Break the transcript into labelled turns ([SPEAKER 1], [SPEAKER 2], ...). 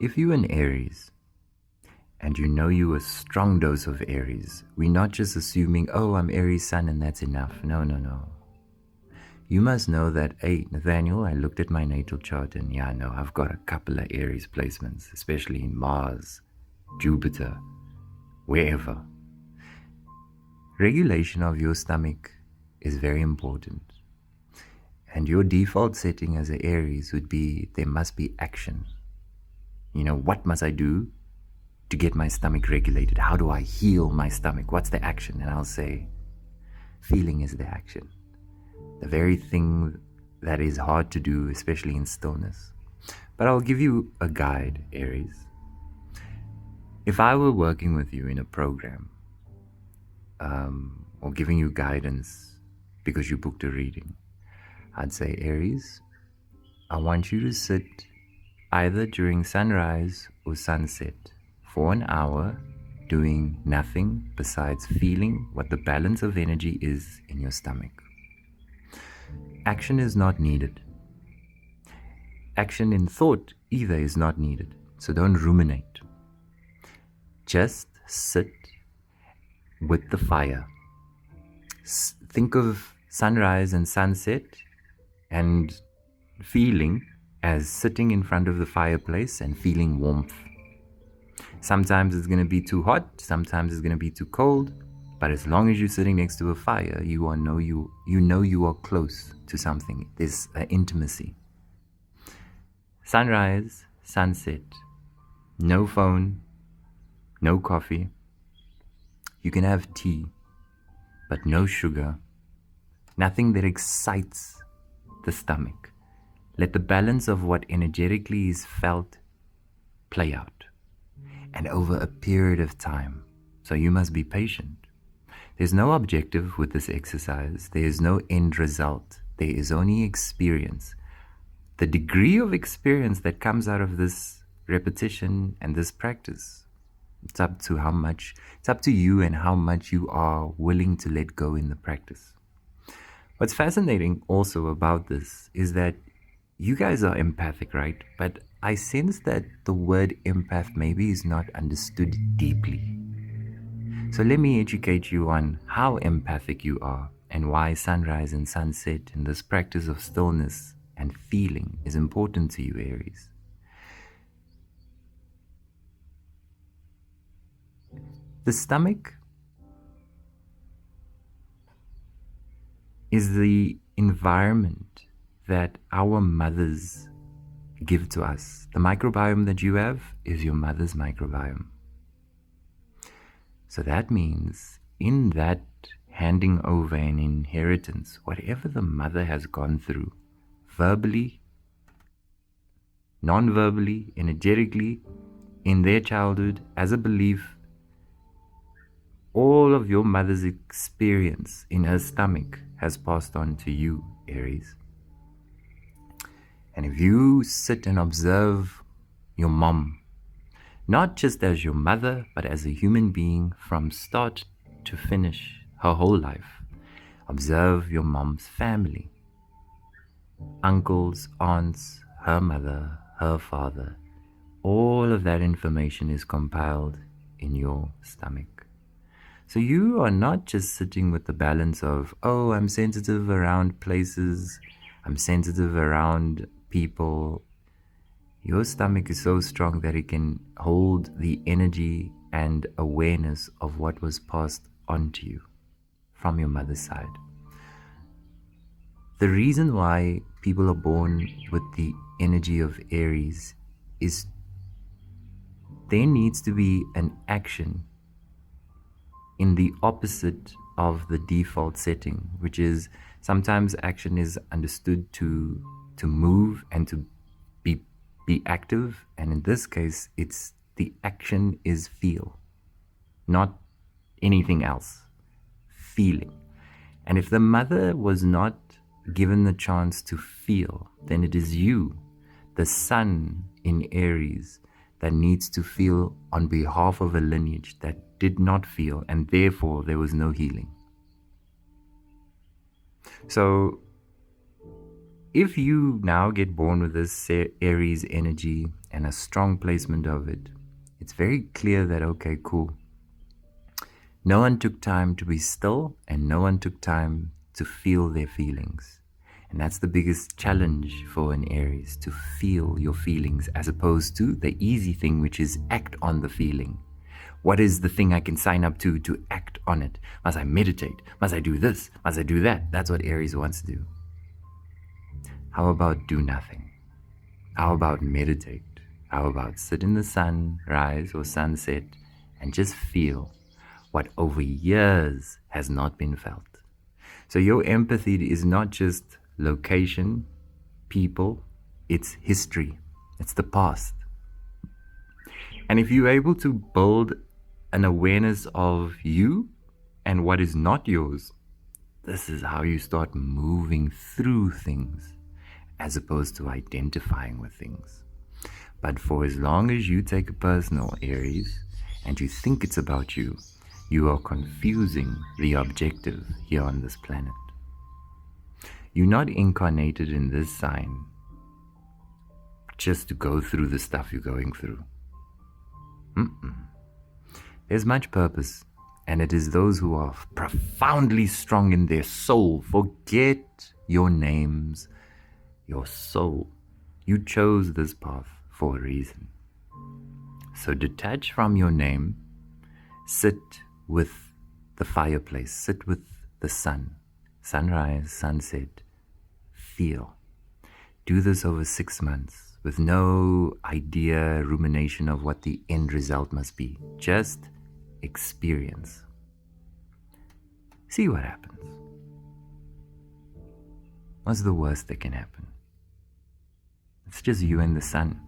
[SPEAKER 1] If you're an Aries, and you know you a strong dose of Aries, we're not just assuming, oh, I'm Aries sun and that's enough. No, no, no. You must know that, hey, Nathaniel, I looked at my natal chart and yeah, no, I've got a couple of Aries placements, especially in Mars, Jupiter, wherever. Regulation of your stomach is very important. And your default setting as an Aries would be, there must be action. You know, what must I do to get my stomach regulated? How do I heal my stomach? What's the action? And I'll say, feeling is the action. The very thing that is hard to do, especially in stillness. But I'll give you a guide, Aries. If I were working with you in a program, or giving you guidance because you booked a reading, I'd say, Aries, I want you to sit either during sunrise or sunset for an hour doing nothing besides feeling what the balance of energy is in your stomach. Action is not needed. Action in thought either is not needed, so don't ruminate. Just sit with the fire. Think of sunrise and sunset and feeling as sitting in front of the fireplace and feeling warmth. Sometimes it's going to be too hot, sometimes it's going to be too cold, but as long as you're sitting next to a fire, you know you are close to something. There's an intimacy. Sunrise, sunset, no phone, no coffee. You can have tea, but no sugar. Nothing that excites the stomach. Let the balance of what energetically is felt play out, and over a period of time. So you must be patient. There's no objective with this exercise. There is no end result. There is only experience. The degree of experience that comes out of this repetition and this practice, it's up to you and how much you are willing to let go in the practice. What's fascinating also about this is that you guys are empathic, right? But I sense that the word empath maybe is not understood deeply. So let me educate you on how empathic you are and why sunrise and sunset in this practice of stillness and feeling is important to you, Aries. The stomach is the environment that our mothers give to us. The microbiome that you have is your mother's microbiome. So that means in that handing over an inheritance, whatever the mother has gone through, verbally, non-verbally, energetically, in their childhood, as a belief, all of your mother's experience in her stomach has passed on to you, Aries. And if you sit and observe your mom, not just as your mother, but as a human being from start to finish, her whole life, observe your mom's family, uncles, aunts, her mother, her father. All of that information is compiled in your stomach. So you are not just sitting with the balance of, oh, I'm sensitive around places, I'm sensitive around people. Your stomach is so strong that it can hold the energy and awareness of what was passed on to you from your mother's side. The reason why people are born with the energy of Aries is there needs to be an action in the opposite of the default setting, which is sometimes action is understood to move and to be active, and in this case it's the action is feel, not anything else. Feeling. And if the mother was not given the chance to feel, then it is you, the sun in Aries, that needs to feel on behalf of a lineage that did not feel, and therefore there was no healing. So if you now get born with this Aries energy and a strong placement of it, it's very clear that, okay, cool. No one took time to be still, and no one took time to feel their feelings. And that's the biggest challenge for an Aries, to feel your feelings, as opposed to the easy thing, which is act on the feeling. What is the thing I can sign up to act on it? Must I meditate? Must I do this? Must I do that? That's what Aries wants to do. How about do nothing? How about meditate? How about sit in the sunrise or sunset and just feel what over years has not been felt? So your empathy is not just location, people, it's history. It's the past. And if you're able to build an awareness of you and what is not yours, this is how you start moving through things, as opposed to identifying with things. But for as long as you take a personal, Aries, and you think it's about you, you are confusing the objective here on this planet. You're not incarnated in this sign just to go through the stuff you're going through. There's much purpose, and it is those who are profoundly strong in their soul. Forget your names, your soul. You chose this path for a reason. So detach from your name, sit with the fireplace, sit with the sun, sunrise, sunset, feel. Do this over 6 months with no idea, rumination of what the end result must be. Just experience. See what happens. What's the worst that can happen? It's just you and the sun.